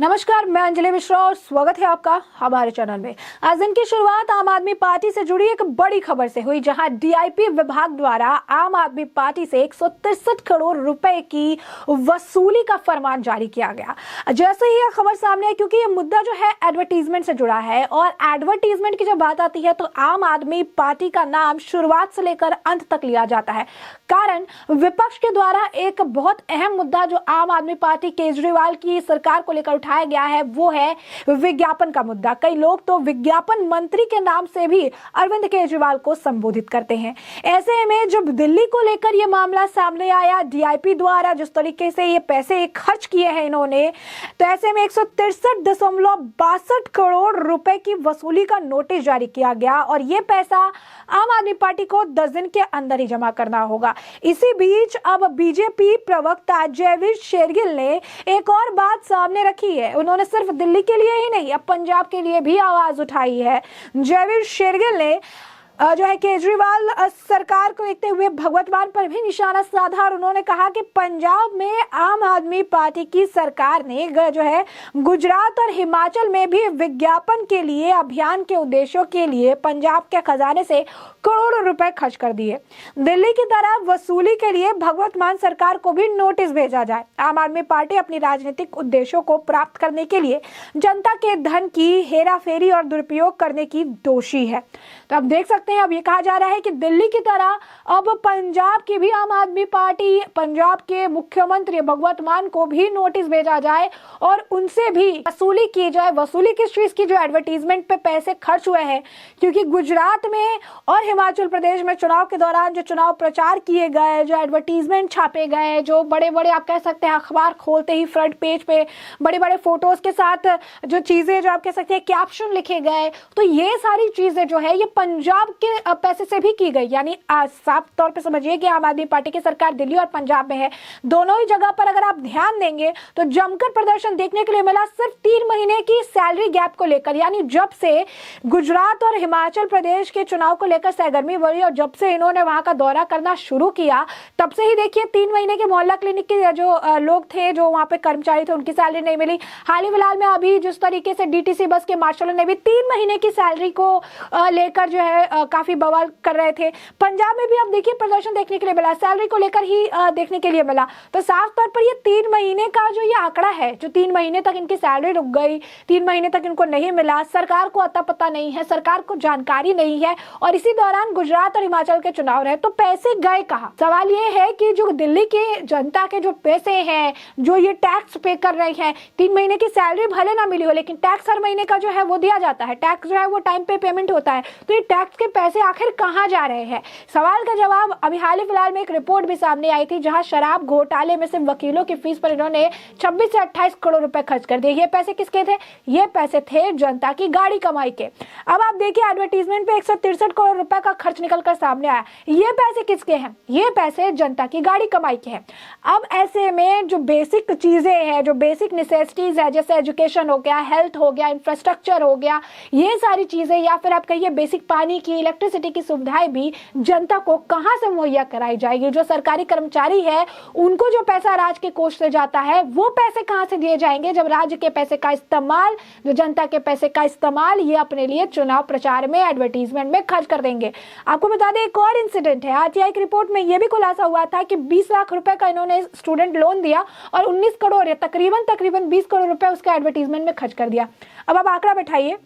नमस्कार, मैं अंजलि मिश्रा और स्वागत है आपका हमारे चैनल में। आज दिन की शुरुआत आम आदमी पार्टी से जुड़ी एक बड़ी खबर से हुई, जहां डीआईपी विभाग द्वारा आम आदमी पार्टी से 163 करोड़ रुपए की वसूली का फरमान जारी किया गया। जैसे ही यह खबर सामने आई, क्योंकि यह मुद्दा जो है एडवर्टीजमेंट से जुड़ा है और एडवर्टीजमेंट की जब बात आती है तो आम आदमी पार्टी का नाम शुरुआत से लेकर अंत तक लिया जाता है। कारण विपक्ष के द्वारा एक बहुत अहम मुद्दा जो आम आदमी पार्टी केजरीवाल की सरकार को लेकर उठाया गया है वो है विज्ञापन का मुद्दा। कई लोग तो विज्ञापन मंत्री के नाम से भी अरविंद केजरीवाल को संबोधित करते हैं। ऐसे में जब दिल्ली को लेकर यह मामला सामने आया, डीआईपी द्वारा जिस तरीके से ये पैसे खर्च किए हैं इन्होंने, तो ऐसे में 163.62 करोड़ रुपए की वसूली का नोटिस जारी किया गया और ये पैसा आम आदमी पार्टी को 10 दिन के अंदर ही जमा करना होगा। इसी बीच अब बीजेपी प्रवक्ता जयवीर शेरगिल ने एक और बात सामने रखी है। उन्होंने सिर्फ दिल्ली के लिए ही नहीं, अब पंजाब के लिए भी आवाज उठाई है। जयवीर शेरगिल ने जो है केजरीवाल सरकार को देखते हुए भगवत मान पर भी निशाना साधा और उन्होंने कहा कि पंजाब में आम आदमी पार्टी की सरकार ने जो है गुजरात और हिमाचल में भी विज्ञापन के लिए, अभियान के उद्देश्यों के लिए पंजाब के खजाने से करोड़ों रुपए खर्च कर दिए। दिल्ली की तरह वसूली के लिए भगवत मान सरकार को भी नोटिस भेजा जाए। आम आदमी पार्टी अपनी राजनीतिक उद्देश्यों को प्राप्त करने के लिए जनता के धन की हेराफेरी और दुरुपयोग करने की दोषी है। तो अब देख सकते हैं, अब ये कहा जा रहा है कि दिल्ली की तरह अब पंजाब की भी आम आदमी पार्टी, पंजाब के मुख्यमंत्री भगवत मान को भी नोटिस भेजा जाए और उनसे भी वसूली की जाए। वसूली किस चीज की? जो एडवर्टीजमेंट पे पैसे खर्च हुए हैं, क्योंकि गुजरात में और हिमाचल प्रदेश में चुनाव के दौरान जो चुनाव प्रचार किए गए, जो एडवर्टीजमेंट छापे गए, जो बड़े बड़े आप कह सकते हैं अखबार खोलते ही फ्रंट पेज पे बड़े बड़े फोटोज के साथ जो चीजें, जो आप कह सकते हैं कैप्शन लिखे गए, तो ये सारी चीजें जो है ये पंजाब के पैसे से भी की गई। यानी साफ तौर पे समझिए कि आम आदमी पार्टी की सरकार दिल्ली और पंजाब में है। दोनों ही जगह पर अगर आप ध्यान देंगे तो जमकर प्रदर्शन देखने के लिए मिला सिर्फ 3 महीने की सैलरी गैप को लेकर। यानी जब से गुजरात और हिमाचल प्रदेश के चुनाव को लेकर सरगर्मी बढ़ी और जब से इन्होंने वहां का दौरा करना शुरू किया, तब से ही देखिए 3 महीने के मोहल्ला क्लिनिक के जो लोग थे, जो वहां पे कर्मचारी थे, उनकी सैलरी नहीं मिली। हाल ही फिलहाल में अभी जिस तरीके से डीटीसी बस के मार्शलों ने भी 3 महीने की सैलरी को लेकर जो है काफी बवाल कर रहे थे। पंजाब में भी आप देखिए प्रदर्शन देखने के लिए मिला, सैलरी को लेकर ही देखने के लिए मिला। तो साफ तौर पर ये 3 महीने का जो ये आंकड़ा है, जो 3 महीने तक इनकी सैलरी रुक गई, 3 महीने तक इनको नहीं मिला, सरकार को अता पता नहीं है, सरकार को जानकारी नहीं है और इसी दौरान गुजरात और हिमाचल के चुनाव रहे, तो पैसे गए कहाँ? सवाल ये है कि जो दिल्ली के जनता के जो पैसे हैं, जो ये टैक्स पे कर रहे हैं, 3 महीने की सैलरी भले ना मिली हो लेकिन टैक्स हर महीने का जो है वो दिया जाता है, टैक्स जो है वो टाइम पे पेमेंट होता है, तो ये टैक्स के पैसे आखिर कहां जा रहे हैं? सवाल का जवाब अभी हाल ही फिलहाल में एक रिपोर्ट भी सामने आई थी, जहां शराब घोटाले में सिर्फ वकीलों की फीस पर इन्होंने 26 से 28 करोड़ रुपए खर्च कर दिए। ये पैसे किसके थे? ये पैसे थे जनता की गाड़ी कमाई के। अब आप देखिए एडवर्टीजमेंट पे 163 करोड़ रुपए का खर्च निकलकर सामने आया। ये पैसे किसके हैं? ये पैसे जनता की गाड़ी कमाई के हैं। अब ऐसे में जो बेसिक चीजें हैं, जो बेसिक नेसेसिटीज है, जैसे एजुकेशन हो गया, हेल्थ हो गया, इंफ्रास्ट्रक्चर हो गया, ये सारी चीजें, या फिर आप कहिए बेसिक पानी की, इलेक्ट्रिसिटी की सुविधाएं भी जनता को कहां से मुहैया कराई जाएगी? जो सरकारी कर्मचारी है उनको जो पैसा राज्य के कोष से जाता है वो पैसे कहां से दिए जाएंगे, जब राज्य के पैसे का इस्तेमाल, जो जनता के पैसे का इस्तेमाल ये अपने लिए चुनाव प्रचार में, एडवर्टीजमेंट में खर्च कर देंगे। आपको बता दें एक और इंसिडेंट है, आरटीआई की रिपोर्ट में यह भी खुलासा हुआ था कि 20 लाख रुपए का इन्होंने स्टूडेंट लोन दिया और 19 करोड़ या तकरीबन 20 करोड़ रुपए उसका एडवर्टीजमेंट में खर्च कर दिया। अब आप आंकड़ा बैठाइए,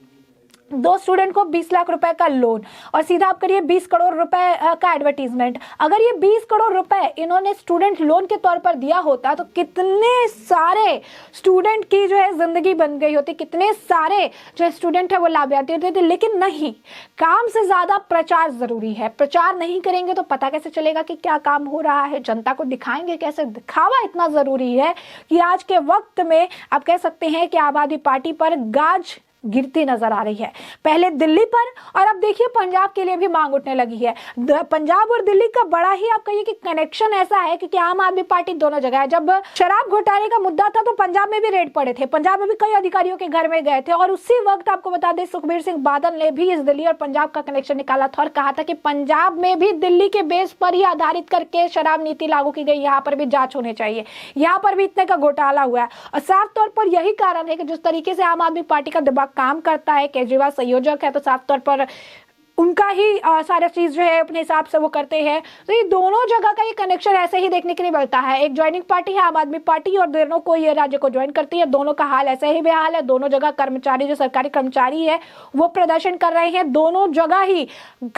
2 स्टूडेंट को 20 लाख रुपए का लोन और सीधा आप करिए 20 करोड़ रुपए का एडवर्टीजमेंट। अगर ये 20 करोड़ रुपए इन्होंने स्टूडेंट लोन के तौर पर दिया होता तो कितने सारे स्टूडेंट की जो है जिंदगी बन गई होती, कितने सारे जो स्टूडेंट है वो लाभार्थी होते थे। लेकिन नहीं, काम से ज्यादा प्रचार जरूरी है। प्रचार नहीं करेंगे तो पता कैसे चलेगा कि क्या काम हो रहा है? जनता को दिखाएंगे कैसे? दिखावा इतना जरूरी है कि आज के वक्त में आप कह सकते हैं कि आम आदमी पार्टी पर गाज गिरती नजर आ रही है। पहले दिल्ली पर और अब देखिए पंजाब के लिए भी मांग उठने लगी है। पंजाब और दिल्ली का बड़ा ही आप कहिए कि कनेक्शन ऐसा है क्योंकि आम आदमी पार्टी दोनों जगह है। जब शराब घोटाले का मुद्दा था तो पंजाब में भी रेड पड़े थे, पंजाब में भी कई अधिकारियों के घर में गए थे और उसी वक्त आपको बता दें सुखबीर सिंह बादल ने भी इस दिल्ली और पंजाब का कनेक्शन निकाला था और कहा था कि पंजाब में भी दिल्ली के बेस पर ही आधारित करके शराब नीति लागू की गई, यहाँ पर भी जांच होनी चाहिए, यहाँ पर भी इतने का घोटाला हुआ है। और साफ तौर पर यही कारण है कि जिस तरीके से आम आदमी पार्टी का दिमाग काम करता है, केजरीवाल संयोजक है तो साफ तौर पर उनका ही सारा चीज जो है अपने हिसाब से वो करते हैं। तो ये दोनों जगह का ये कनेक्शन ऐसे ही देखने के लिए मिलता है। एक ज्वाइनिंग पार्टी है आम आदमी पार्टी और दोनों को ये राज्य को ज्वाइन करती है, दोनों का हाल ऐसे ही बेहाल है। दोनों जगह कर्मचारी जो सरकारी कर्मचारी है वो प्रदर्शन कर रहे हैं, दोनों जगह ही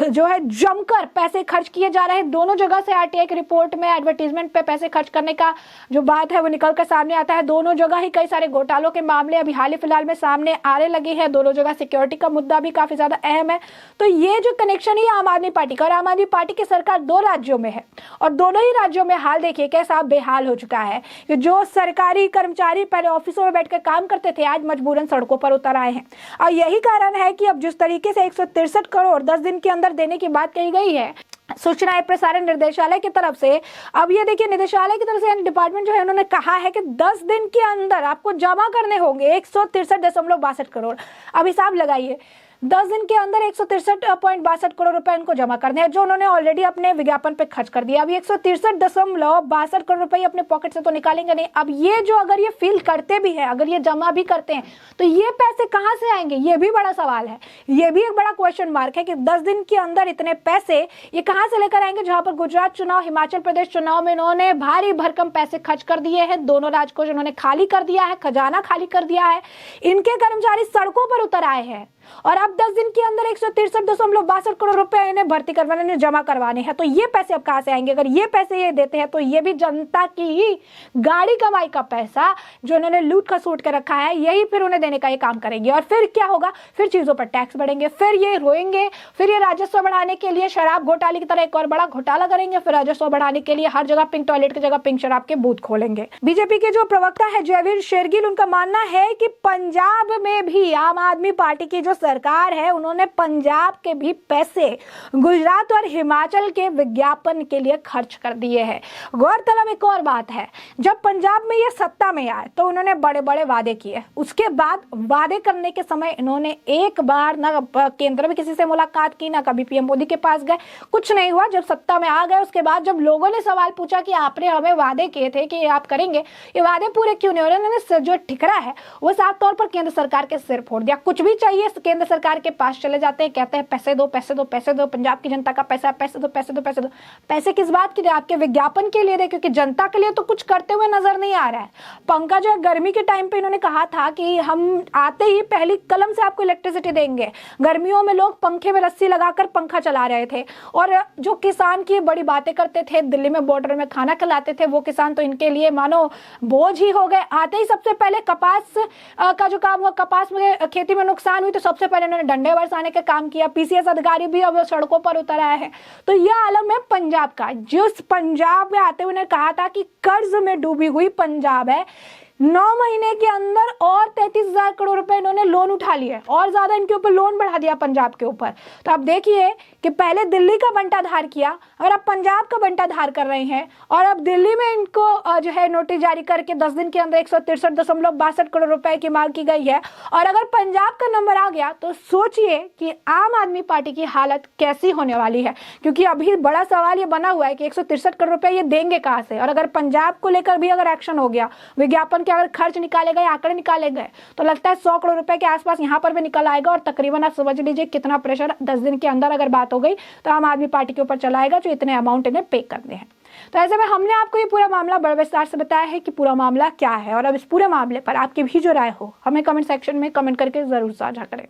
जो है जमकर पैसे खर्च किए जा रहे हैं। दोनों जगह से आरटीआई की रिपोर्ट में एडवर्टीजमेंट पे पैसे खर्च करने का जो बात है वो निकल कर सामने आता है। दोनों जगह ही कई सारे घोटालों के मामले अभी हाल ही फिलहाल में सामने आने लगे हैं। दोनों जगह सिक्योरिटी का मुद्दा भी काफी ज्यादा अहम है। तो ये जो कनेक्शन है आम आदमी पार्टी का, और आम आदमी पार्टी की सरकार 2 राज्यों में है और दोनों ही राज्यों में हाल देखिए कैसा बेहाल हो चुका है कि जो सरकारी कर्मचारी पहले ऑफिसों में बैठकर काम करते थे आज मजबूरन सड़कों पर उतर आए हैं। और यही कारण है कि अब जिस तरीके से 163 करोड़ 10 दिन के अंदर देने की बात कही गई है सूचना एवं प्रसारण निर्देशालय की तरफ से, अब ये देखिए निदेशालय की तरफ से यानी डिपार्टमेंट जो है उन्होंने कहा है कि 10 दिन के अंदर आपको जमा करने होंगे 163.62 करोड़। अब हिसाब लगाइए 10 दिन के अंदर 163.62 करोड़ रुपए इनको जमा करने हैं जो उन्होंने ऑलरेडी अपने विज्ञापन पे खर्च कर दिया। अब 163.62 करोड़ रुपए अपने पॉकेट से तो निकालेंगे नहीं। अब ये जो अगर ये फील करते भी है, अगर ये जमा भी करते हैं तो ये पैसे कहां से आएंगे, ये भी बड़ा सवाल है। ये भी एक बड़ा क्वेश्चन मार्क है कि 10 दिन के अंदर इतने पैसे ये कहां से लेकर आएंगे, जहां पर गुजरात चुनाव, हिमाचल प्रदेश चुनाव में इन्होंने भारी भरकम पैसे खर्च कर दिए हैं। दोनों राज्य को इन्होंने खाली कर दिया है, खजाना खाली कर दिया है, इनके कर्मचारी सड़कों पर उतर आए हैं और अब 10 दिन के अंदर 163.62 करोड़ रुपए इन्हें भर्ती करवाने, जमा करवाने हैं। तो ये पैसे अब कहां से आएंगे? अगर ये पैसे ये देते हैं तो ये भी जनता की ही गाड़ी कमाई का पैसा जो इन्होंने लूट खसूट के रखा है यही फिर उन्हें देने का ये काम करेंगे। और फिर क्या होगा, फिर चीजों पर टैक्स बढ़ेंगे, फिर ये रोएंगे, फिर ये राजस्व बढ़ाने के लिए शराब घोटाले की तरह एक और बड़ा घोटाला करेंगे, फिर राजस्व बढ़ाने के लिए हर जगह पिंक टॉयलेट की जगह पिंक शराब के बूथ खोलेंगे। बीजेपी के जो प्रवक्ता है जयवीर शेरगिल, उनका मानना है कि पंजाब में भी आम आदमी पार्टी की सरकार है उन्होंने पंजाब के भी पैसे गुजरात और हिमाचल के विज्ञापन के लिए खर्च कर दिए हैं। गौरतलब एक और बात है, जब पंजाब में ये सत्ता में आए तो उन्होंने बड़े बड़े वादे किए, उसके बाद वादे करने के समय इन्होंने एक बार ना केंद्र में किसी से मुलाकात की, ना कभी पीएम मोदी के पास गए, कुछ नहीं हुआ। जब सत्ता में आ गए उसके बाद जब लोगों ने सवाल पूछा कि आपने हमें वादे किए थे कि आप करेंगे, ये वादे पूरे क्यों नहीं हो रहे, उन्होंने जो ठिकरा है वो साफ तौर पर केंद्र सरकार के सिर फोड़ दिया। कुछ भी चाहिए केंद्र सरकार के पास चले जाते हैं, कहते हैं पैसे दो पैसे दो पैसे दो, पंजाब की जनता का पैसा, पैसे दो पैसे दो पैसे दो। पैसे किस बात के लिए? आपके विज्ञापन के लिए, क्योंकि जनता के लिए तो कुछ करते हुए नजर नहीं आ रहा है। पंकज गर्मी के टाइम पे इन्होंने कहा था कि हम आते ही पहली कलम से आपको इलेक्ट्रिसिटी देंगे। गर्मियों में लोग पंखे में रस्सी लगाकर पंखा चला रहे थे और जो किसान की बड़ी बातें करते थे, दिल्ली में बॉर्डर में खाना खिलाते थे, वो किसान तो इनके लिए मानो बोझ ही हो गए। आते ही सबसे पहले कपास का जो काम हुआ, कपास में खेती में नुकसान हुई तो सबसे पहले उन्होंने डंडे बरसाने का काम किया। पीसीएस अधिकारी भी अब सड़कों पर उतर आए हैं। तो यह आलम है पंजाब का। जिस पंजाब में आते हुए कहा था कि कर्ज में डूबी हुई पंजाब है, 9 महीने के अंदर और 33,000 करोड़ रुपए इन्होंने लोन उठा लिए और ज्यादा इनके ऊपर लोन बढ़ा दिया पंजाब के ऊपर। तो आप देखिए कि पहले दिल्ली का बंटाधार किया और अब पंजाब का बंटाधार कर रहे हैं और अब दिल्ली में इनको जो है नोटिस जारी करके 10 दिन के अंदर 163.62 करोड़ रुपए की मांग की गई है। और अगर पंजाब का नंबर आ गया तो सोचिए कि आम आदमी पार्टी की हालत कैसी होने वाली है, क्योंकि अभी बड़ा सवाल ये बना हुआ है कि 163 करोड़ रुपए ये देंगे कहां से। और अगर पंजाब को लेकर भी अगर एक्शन हो गया, विज्ञापन के अगर खर्च निकाले गए, आंकड़े निकाले गए, तो लगता है 100 करोड़ रुपए के आसपास यहां पर भी निकल आएगा। और तकरीबन आप समझ लीजिए कितना प्रेशर 10 दिन के अंदर अगर बात हो गई तो आम आदमी पार्टी के ऊपर चलाएगा जो इतने अमाउंट इन्हें पे करने हैं। तो ऐसे में हमने आपको ये पूरा मामला बड़े विस्तार से बताया है कि पूरा मामला क्या है। और अब इस पूरे मामले पर आपकी भी जो राय हो हमें कमेंट सेक्शन में कमेंट करके जरूर साझा करें।